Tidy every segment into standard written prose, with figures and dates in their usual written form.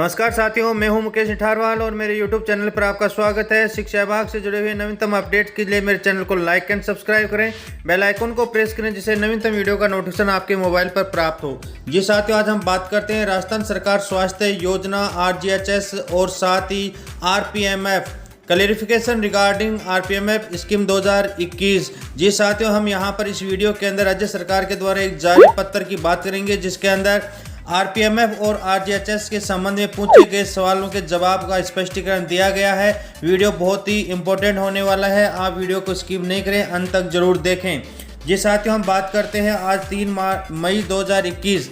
नमस्कार साथियों, मैं हूं मुकेश निठारवाल और मेरे YouTube चैनल पर आपका स्वागत है। शिक्षा विभाग से जुड़े हुए नवीनतम अपडेट्स के लिए मेरे चैनल को लाइक एंड सब्सक्राइब करें, बेल आइकन को प्रेस करें जिससे नवीनतम वीडियो का नोटिफिकेशन आपके मोबाइल पर प्राप्त हो। जी साथियों, आज हम बात करते हैं राजस्थान सरकार स्वास्थ्य योजना RGHS और साथ ही RPMF clarification regarding RPMF scheme 2021। जी साथियों, हम यहाँ पर इस वीडियो के अंदर राज्य सरकार के द्वारा एक जारी पत्र की बात करेंगे जिसके अंदर RPMF और RGHS के संबंध में पूछे गए सवालों के जवाब का स्पष्टीकरण दिया गया है। वीडियो बहुत ही इंपॉर्टेंट होने वाला है, आप वीडियो को स्किप नहीं करें, अंत तक जरूर देखें। जी साथियों, हम बात करते हैं आज 3 मई 2021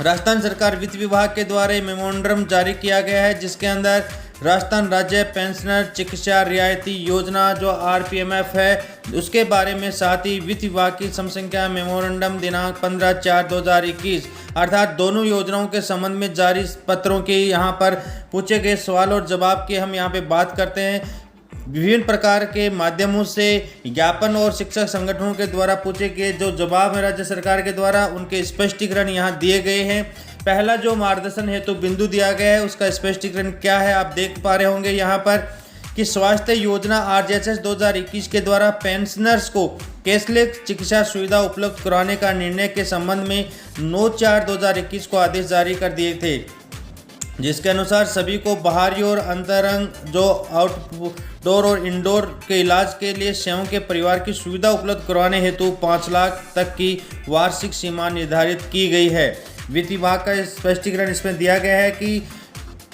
राजस्थान सरकार वित्त विभाग के द्वारा मेमोरेंडम जारी किया गया है जिसके अंदर राजस्थान राज्य पेंशनर चिकित्सा रियायती योजना जो RPMF है उसके बारे में, साथ ही वित्त विभाग की समसंख्या मेमोरेंडम दिनांक 15/4/2021 अर्थात दोनों योजनाओं के संबंध में जारी पत्रों के यहाँ पर पूछे गए सवाल और जवाब की हम यहाँ पे बात करते हैं। विभिन्न प्रकार के माध्यमों से ज्ञापन और शिक्षक संगठनों के द्वारा पूछे गए जो जवाब है राज्य सरकार के द्वारा, उनके स्पष्टीकरण यहाँ दिए गए हैं। पहला जो मार्गदर्शन हेतु बिंदु दिया गया है उसका स्पष्टीकरण क्या है आप देख पा रहे होंगे यहाँ पर कि स्वास्थ्य योजना RGHS 2021 के द्वारा पेंशनर्स को कैशलेस चिकित्सा सुविधा उपलब्ध कराने का निर्णय के संबंध में 9/4/2021 को आदेश जारी कर दिए थे, जिसके अनुसार सभी को बाहरी और अंतरंग जो आउटडोर और इंडोर के इलाज के लिए स्वयं के परिवार की सुविधा उपलब्ध करवाने हेतु 5 लाख तक की वार्षिक सीमा निर्धारित की गई है। वित्त विभाग का स्पष्टीकरण इसमें दिया गया है कि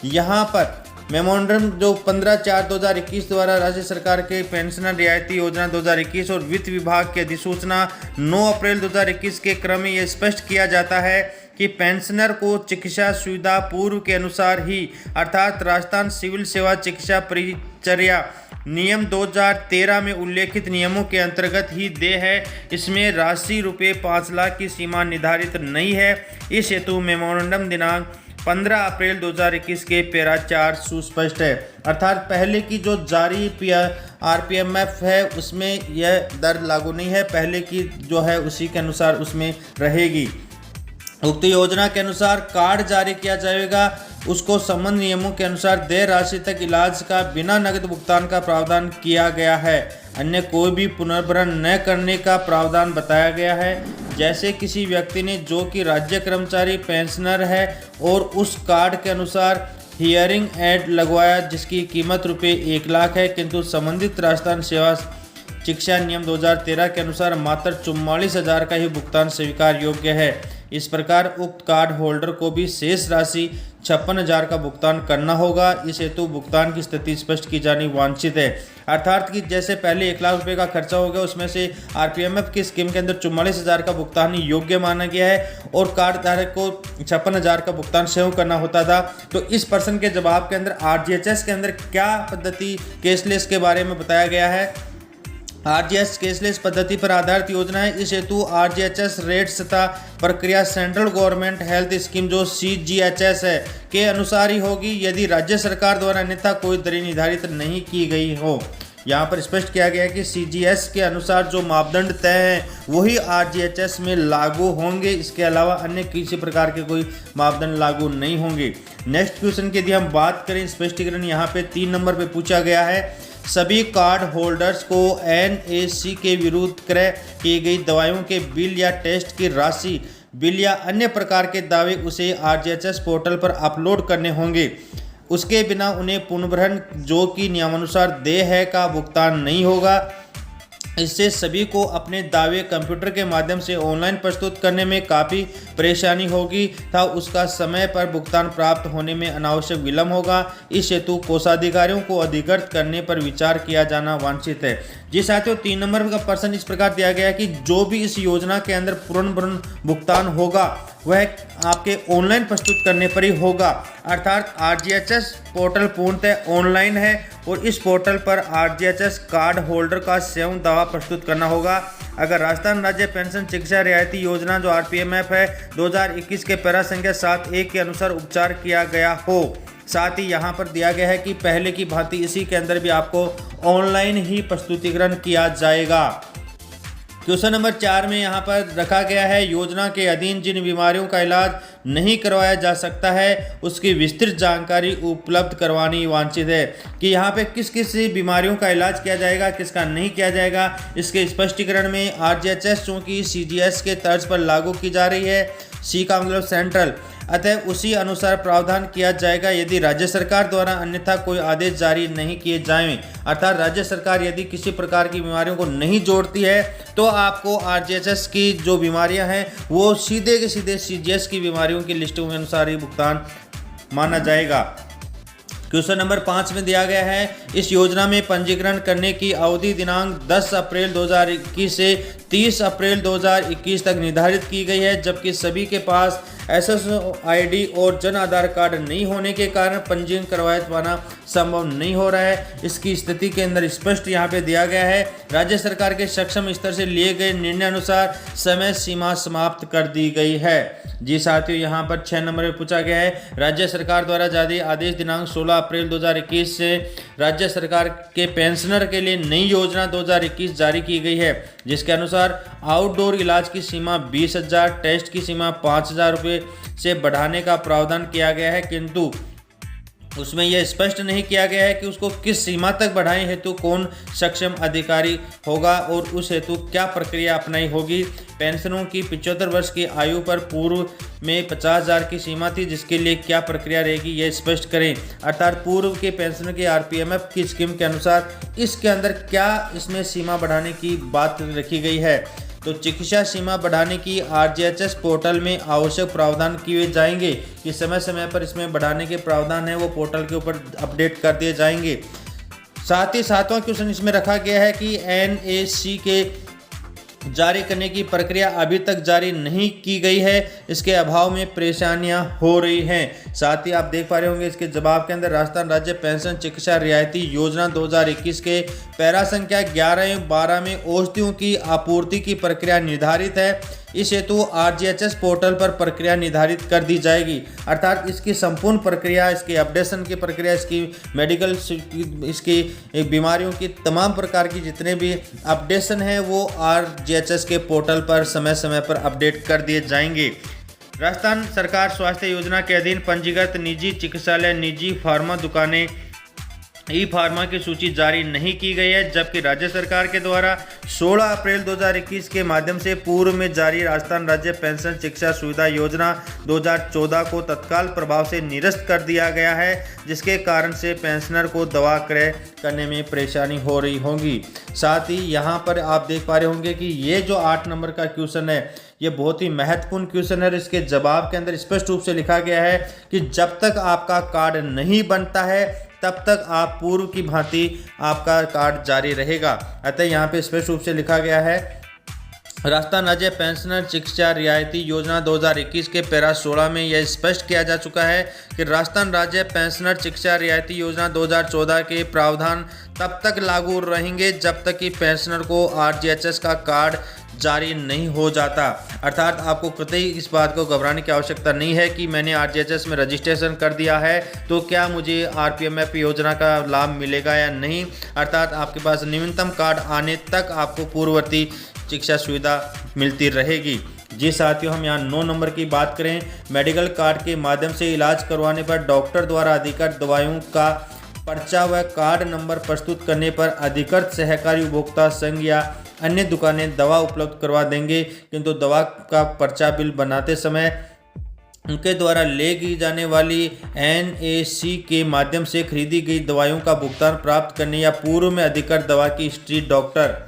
यहाँ पर मेमोरेंडम जो 15/4/2021 द्वारा राज्य सरकार के पेंशनर रियायती योजना 2021 और वित्त विभाग की अधिसूचना 9 अप्रैल 2021 के क्रम में यह स्पष्ट किया जाता है कि पेंशनर को चिकित्सा सुविधा पूर्व के अनुसार ही अर्थात राजस्थान सिविल सेवा चिकित्सा परिचर्या नियम 2013 में उल्लेखित नियमों के अंतर्गत ही दे है। इसमें राशि रुपये 5 लाख की सीमा निर्धारित नहीं है। इस हेतु मेमोरेंडम दिनांक 15 अप्रैल 2021 के पैरा 4 सुस्पष्ट है, अर्थात पहले की जो जारी RPMF है उसमें यह दर लागू नहीं है, पहले की जो है उसी के अनुसार उसमें रहेगी। उक्त योजना के अनुसार कार्ड जारी किया जाएगा, उसको संबंध नियमों के अनुसार देय राशि तक इलाज का बिना नकद भुगतान का प्रावधान किया गया है। अन्य कोई भी पुनर्भरण न करने का प्रावधान बताया गया है। जैसे किसी व्यक्ति ने जो कि राज्य कर्मचारी पेंशनर है और उस कार्ड के अनुसार हियरिंग एड लगवाया जिसकी कीमत रुपये 1 लाख है, किंतु संबंधित राजस्थान सेवा शिक्षा नियम 2013 के अनुसार मात्र 44,000 का ही भुगतान स्वीकार योग्य है। इस प्रकार उक्त कार्ड होल्डर को भी शेष राशि 56,000 का भुगतान करना होगा। इस हेतु भुगतान की स्थिति स्पष्ट की जानी वांछित है, अर्थात कि जैसे पहले 1 लाख रुपए का खर्चा हो गया उसमें से RPMF की स्कीम के अंदर 44,000 का भुगतान ही योग्य माना गया है और कार्ड धारक को 56,000 का भुगतान स्वयं करना होता था। तो इस प्रश्न के जवाब के अंदर RGHS के अंदर क्या पद्धति कैशलेस के बारे में बताया गया है। RGHS कैशलेस पद्धति पर आधारित योजना है। इस हेतु RGHS रेट्स तथा प्रक्रिया सेंट्रल गवर्नमेंट हेल्थ स्कीम जो CGHS है के अनुसार ही होगी यदि राज्य सरकार द्वारा अन्यथा कोई दरें निर्धारित नहीं की गई हो। यहाँ पर स्पष्ट किया गया है कि CGS के अनुसार जो मापदंड तय हैं वही RGHS में लागू होंगे, इसके अलावा अन्य किसी प्रकार के कोई मापदंड लागू नहीं होंगे। नेक्स्ट क्वेश्चन की यदि हम बात करें, स्पष्टीकरण यहाँ पे 3 नंबर पे पूछा गया है। सभी कार्ड होल्डर्स को NAC के विरुद्ध क्रय की गई दवाइयों के बिल या टेस्ट की राशि, बिल या अन्य प्रकार के दावे उसे RGHS पोर्टल पर अपलोड करने होंगे। उसके बिना उन्हें पुनर्भरण जो कि नियमानुसार देय है का भुगतान नहीं होगा। इससे सभी को अपने दावे कंप्यूटर के माध्यम से ऑनलाइन प्रस्तुत करने में काफ़ी परेशानी होगी तथा उसका समय पर भुगतान प्राप्त होने में अनावश्यक विलंब होगा। इस हेतु कोषाधिकारियों को अधिकृत करने पर विचार किया जाना वांछित है। जी साथियों, 3 नंबर का प्रश्न इस प्रकार दिया गया है कि जो भी इस योजना के अंदर पुनर्भरण भुगतान होगा वह आपके ऑनलाइन प्रस्तुत करने पर ही होगा, अर्थात RGHS पोर्टल पूर्णतः ऑनलाइन है और इस पोर्टल पर RGHS कार्ड होल्डर का स्वयं दावा प्रस्तुत करना होगा। अगर राजस्थान राज्य पेंशन चिकित्सा रियायती योजना जो RPMF है 2021 के पैरा संख्या 7(1) के अनुसार उपचार किया गया हो। साथ ही यहाँ पर दिया गया है कि पहले की भांति इसी के अंदर भी आपको ऑनलाइन ही प्रस्तुतिकरण किया जाएगा। क्वेश्चन नंबर 4 में यहाँ पर रखा गया है, योजना के अधीन जिन बीमारियों का इलाज नहीं करवाया जा सकता है, उसकी विस्तृत जानकारी उपलब्ध करवानी वांछित है कि यहाँ पे किस किस बीमारियों का इलाज किया जाएगा, किसका नहीं किया जाएगा। इसके स्पष्टीकरण में आरजीएचएस चूँकि सीजीएस के तर्ज पर लागू की जा रही है, सी का मतलब सेंट्रल, अतः उसी अनुसार प्रावधान किया जाएगा यदि राज्य सरकार द्वारा अन्यथा कोई आदेश जारी नहीं किए जाएं। अर्थात राज्य सरकार यदि किसी प्रकार की बीमारियों को नहीं जोड़ती है तो आपको आरजीएचएस की जो बीमारियां हैं वो सीधे के सीधे सीजीएस की बीमारियों की लिस्टों के अनुसार ही भुगतान माना जाएगा। क्वेश्चन नंबर 5 में दिया गया है, इस योजना में पंजीकरण करने की अवधि दिनांक 10 अप्रैल 2021 से 30 अप्रैल 2021 तक निर्धारित की गई है, जबकि सभी के पास एसएसओ आईडी और जन आधार कार्ड नहीं होने के कारण पंजीकरण करवाया पाना संभव नहीं हो रहा है। इसकी स्थिति के अंदर स्पष्ट यहाँ पे दिया गया है, राज्य सरकार के सक्षम स्तर से लिए गए निर्णय अनुसार समय सीमा समाप्त कर दी गई है। जी साथियों, यहाँ पर 6 नंबर में पूछा गया है, राज्य सरकार द्वारा जारी आदेश दिनांक 16 अप्रैल 2021 से राज्य सरकार के पेंशनर के लिए नई योजना 2021 जारी की गई है, जिसके अनुसार आउटडोर इलाज की सीमा 20,000, टेस्ट की सीमा 5,000 रुपये से बढ़ाने का प्रावधान किया गया है, किंतु उसमें यह स्पष्ट नहीं किया गया है कि उसको किस सीमा तक बढ़ाने हेतु कौन सक्षम अधिकारी होगा और उस हेतु क्या प्रक्रिया अपनाई होगी। पेंशनों की 75 वर्ष की आयु पर पूर्व में 50,000 की सीमा थी, जिसके लिए क्या प्रक्रिया रहेगी यह स्पष्ट करें। अर्थात पूर्व के पेंशनर की आरपीएमएफ की स्कीम के अनुसार इसके अंदर क्या इसमें सीमा बढ़ाने की बात रखी गई है। तो चिकित्सा सीमा बढ़ाने की आरजीएचएस पोर्टल में आवश्यक प्रावधान किए जाएंगे कि समय समय पर इसमें बढ़ाने के प्रावधान है वो पोर्टल के ऊपर अपडेट कर दिए जाएंगे। साथ ही 7वां क्वेश्चन इसमें रखा गया है कि एनएसी के जारी करने की प्रक्रिया अभी तक जारी नहीं की गई है, इसके अभाव में परेशानियां हो रही हैं। साथ ही आप देख पा रहे होंगे इसके जवाब के अंदर राजस्थान राज्य पेंशन चिकित्सा रियायती योजना 2021 के पैरा संख्या 11-12 में औषधियों की आपूर्ति की प्रक्रिया निर्धारित है। इस हेतु आरजीएचएस पोर्टल पर प्रक्रिया निर्धारित कर दी जाएगी। अर्थात इसकी संपूर्ण प्रक्रिया, इसकी अपडेशन की प्रक्रिया, इसकी मेडिकल, इसकी बीमारियों की तमाम प्रकार की जितने भी अपडेशन है वो आरजीएचएस के पोर्टल पर समय समय पर अपडेट कर दिए जाएंगे। राजस्थान सरकार स्वास्थ्य योजना के अधीन पंजीकृत निजी चिकित्सालय, निजी फार्मा दुकानें, ई फार्मा की सूची जारी नहीं की गई है, जबकि राज्य सरकार के द्वारा 16 अप्रैल 2021 के माध्यम से पूर्व में जारी राजस्थान राज्य पेंशन चिकित्सा सुविधा योजना 2014 को तत्काल प्रभाव से निरस्त कर दिया गया है, जिसके कारण से पेंशनर को दवा क्रय करने में परेशानी हो रही होगी। साथ ही यहाँ पर आप देख पा रहे होंगे कि ये जो 8 नंबर का क्वेश्चन है ये बहुत ही महत्वपूर्ण क्वेश्चन है। इसके जवाब के अंदर स्पष्ट रूप से लिखा गया है कि जब तक आपका कार्ड नहीं बनता है तब तक आप पूर्व की भांति आपका कार्ड जारी रहेगा। अतः यहाँ पे स्पष्ट रूप से लिखा गया है, राजस्थान राज्य पेंशनर चिकित्सा रियायती योजना 2021 के पैरा 16 में यह स्पष्ट किया जा चुका है कि राजस्थान राज्य पेंशनर चिकित्सा रियायती योजना 2014 के प्रावधान तब तक लागू रहेंगे जब तक कि पेंशनर को आरजीएचएस का कार्ड जारी नहीं हो जाता। अर्थात आपको कतई इस बात को घबराने की आवश्यकता नहीं है कि मैंने आरजीएचएस में रजिस्ट्रेशन कर दिया है तो क्या मुझे आरपीएमएफ योजना का लाभ मिलेगा या नहीं। अर्थात आपके पास न्यूनतम कार्ड आने तक आपको पूर्ववर्ती चिकित्सा सुविधा मिलती रहेगी। जी साथियों, हम यहाँ 9 नंबर की बात करें, मेडिकल कार्ड के माध्यम से इलाज करवाने पर डॉक्टर द्वारा अधिकृत दवाइयों का पर्चा व कार्ड नंबर प्रस्तुत करने पर अधिकृत सहकारी उपभोक्ता संघ या अन्य दुकानें दवा उपलब्ध करवा देंगे, किंतु दवा का पर्चा बिल बनाते समय उनके द्वारा ले की जाने वाली एनएसी के माध्यम से खरीदी गई दवाइयों का भुगतान प्राप्त करने या पूर्व में अधिकृत दवा की हिस्ट्री डॉक्टर।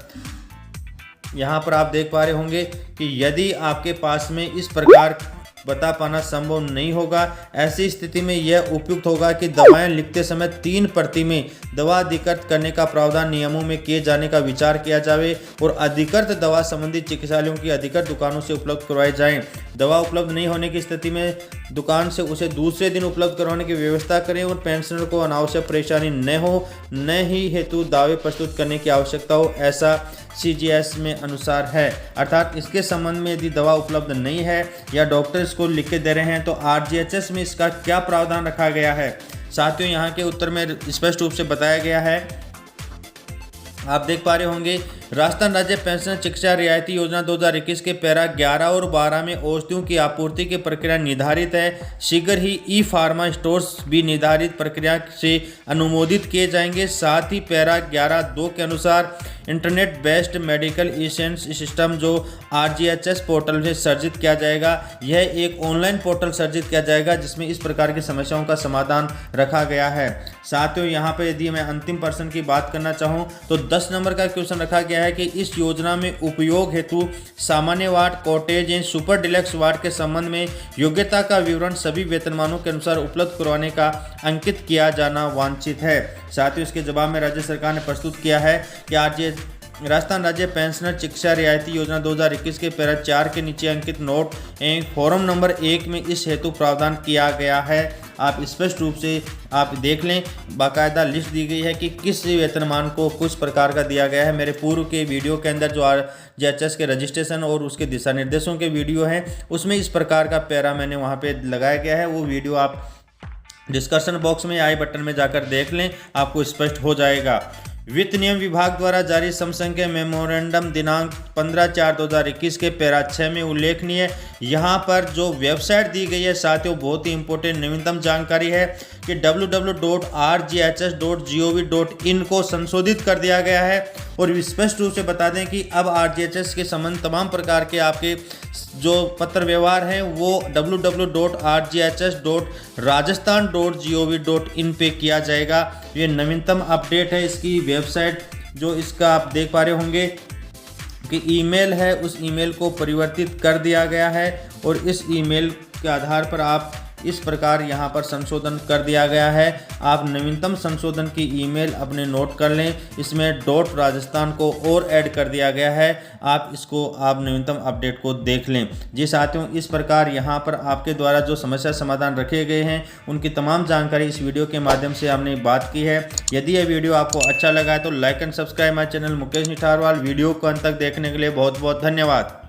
यहाँ पर आप देख पा रहे होंगे कि यदि आपके पास में इस प्रकार बता पाना संभव नहीं होगा, ऐसी स्थिति में यह उपयुक्त होगा कि दवाएं लिखते समय 3 प्रति में दवा अधिकृत करने का प्रावधान नियमों में किए जाने का विचार किया जाए और अधिकृत दवा संबंधी चिकित्सालयों की अधिकृत दुकानों से उपलब्ध करवाई जाएं। दवा उपलब्ध नहीं होने की स्थिति में दुकान से उसे दूसरे दिन उपलब्ध करवाने की व्यवस्था करें और पेंशनर को अनावश्यक परेशानी न हो, न ही हेतु दावे प्रस्तुत करने की आवश्यकता हो, ऐसा सीजीएस में अनुसार है। अर्थात इसके संबंध में यदि दवा उपलब्ध नहीं है या डॉक्टर इसको लिख के दे रहे हैं तो आरजीएचएस में इसका क्या प्रावधान रखा गया है। साथियों, यहाँ के उत्तर में स्पष्ट रूप से बताया गया है, आप देख पा रहे होंगे राजस्थान राज्य पेंशन शिक्षा रियायती योजना 2021 के पैरा 11 और 12 में औषधियों की आपूर्ति की प्रक्रिया निर्धारित है। शीघ्र ही ई फार्मा स्टोर्स भी निर्धारित प्रक्रिया से अनुमोदित किए जाएंगे। साथ ही पैरा 11(2) के अनुसार इंटरनेट बेस्ड मेडिकल इशेंस सिस्टम जो RGHS पोर्टल से सर्जित किया जाएगा। यह एक ऑनलाइन पोर्टल सर्जित किया जाएगा जिसमें इस प्रकार की समस्याओं का समाधान रखा गया है। साथियों, यहाँ पर यदि मैं अंतिम प्रश्न की बात करना चाहूँ तो 10 नंबर का क्वेश्चन रखा गया है कि इस योजना में उपयोग हेतु सामान्य ward, cottage and super deluxe ward के संबंध में योग्यता का विवरण सभी वेतनमानों के अनुसार उपलब्ध करवाने का अंकित किया जाना वांछित है। साथ ही इसके जवाब में राज्य सरकार ने प्रस्तुत किया है कि राजस्थान राज्य पेंशनर शिक्षा रियायती योजना 2021 के पैरा 4 के नीचे अंकित नोट एवं फॉर्म नंबर 1 में इस हेतु प्रावधान किया गया है। आप स्पष्ट रूप से आप देख लें, बाकायदा लिस्ट दी गई है कि किस वेतनमान को कुछ प्रकार का दिया गया है। मेरे पूर्व के वीडियो के अंदर जो RGHS के रजिस्ट्रेशन और उसके दिशा निर्देशों के वीडियो हैं उसमें इस प्रकार का पैरा मैंने वहाँ पे लगाया गया है। वो वीडियो आप डिस्कशन बॉक्स में आई बटन में जाकर देख लें, आपको स्पष्ट हो जाएगा। वित्त नियम विभाग द्वारा जारी समसंख्य मेमोरेंडम दिनांक 15/4/2021 के पैरा 6 में उल्लेखनीय यहाँ पर जो वेबसाइट दी गई है साथियों, बहुत ही इंपॉर्टेंट नवीनतम जानकारी है कि www.rghs.gov.in को संशोधित कर दिया गया है। और स्पष्ट रूप से बता दें कि अब RGHS के संबंध तमाम प्रकार के आपके जो पत्र व्यवहार हैं वो www.rghs.rajasthan.gov.in पे किया जाएगा। ये नवीनतम अपडेट है इसकी वेबसाइट, जो इसका आप देख पा रहे होंगे कि ईमेल है, उस ईमेल को परिवर्तित कर दिया गया है और इस ईमेल के आधार पर आप इस प्रकार यहाँ पर संशोधन कर दिया गया है। आप नवीनतम संशोधन की ईमेल अपने नोट कर लें, इसमें .राजस्थान को और ऐड कर दिया गया है। आप इसको आप नवीनतम अपडेट को देख लें। जी साथियों, इस प्रकार यहाँ पर आपके द्वारा जो समस्या समाधान रखे गए हैं उनकी तमाम जानकारी इस वीडियो के माध्यम से हमने बात की है। यदि यह वीडियो आपको अच्छा लगा है तो like and subscribe my channel Mukesh Nitharwal. Video को अंत तक देखने के लिए बहुत बहुत धन्यवाद।